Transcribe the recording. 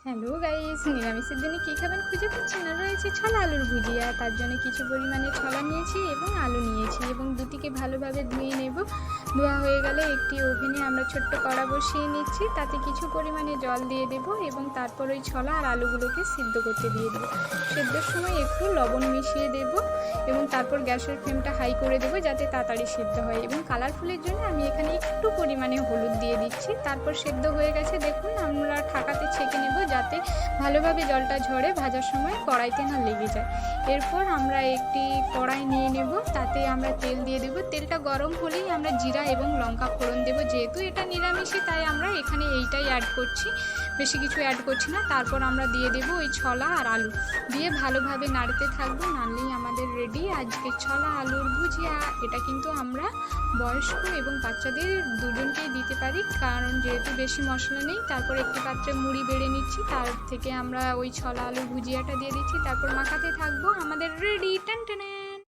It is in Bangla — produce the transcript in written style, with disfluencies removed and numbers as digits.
হ্যালো গাইস, নিরামিষের দিনে কী খাবেন খুঁজে পাচ্ছেন না? রয়েছে ছোলা আলুর ভুজিয়া। তার জন্য কিছু পরিমাণে ছোলা নিয়েছি এবং আলু নিয়েছি এবং দুটিকে ভালোভাবে ধুয়ে নেব। ধোয়া হয়ে গেলে একটি ওভেনে আমরা ছোট্ট কড়া বসিয়ে নিচ্ছি, তাতে কিছু পরিমাণে জল দিয়ে দেব এবং তারপর ওই ছোলা আর আলুগুলোকে সিদ্ধ করতে দিয়ে দেবো। সেদ্ধর সময় একটু লবণ মিশিয়ে দেব এবং তারপর গ্যাসের ফ্লেমটা হাই করে দেবো যাতে তাড়াতাড়ি সিদ্ধ হয়। এবং কালারফুলের জন্য আমি এখানে একটু পরিমাণে হলুদ দিয়ে দিচ্ছি। তারপর সেদ্ধ হয়ে গেছে, দেখুন আমরা ঢাকাতে ছেঁকে নেব যাতে ভালোভাবে জলটা ঝরে ভাজার সময় কড়াইতে না লেগে যায়। এরপর আমরা একটি কড়াই নিয়ে নেব, তাতে আমরা তেল দিয়ে দেব। তেলটা গরম হলেই আমরা জিরা এবং লঙ্কা ফোড়ন দেব। যেহেতু এটা নিরামিষই তাই আমরা এখানে এইটাই অ্যাড করছি, বেশি কিছু অ্যাড করছি না। তারপর আমরা দিয়ে দেব ওই ছোলা আর আলু, দিয়ে ভালোভাবে নাড়তে থাকবো। নাড়লেই আমাদের রেডি আজকে ছোলা আলুর ভুজিয়া। এটা কিন্তু আমরা বয়স্ক এবং বাচ্চাদের দুজনকেই দিতে পারি, কারণ যেহেতু বেশি মশলা নেই। তারপর একটি পাত্রে মুড়ি বেড়ে নিচ্ছি, তার থেকে আমরা ওই ছোলা আলুর ভুজিয়াটা দিয়ে দিচ্ছি, তারপর মাখাতে থাকবো। আমাদের রেডি, টানটানে।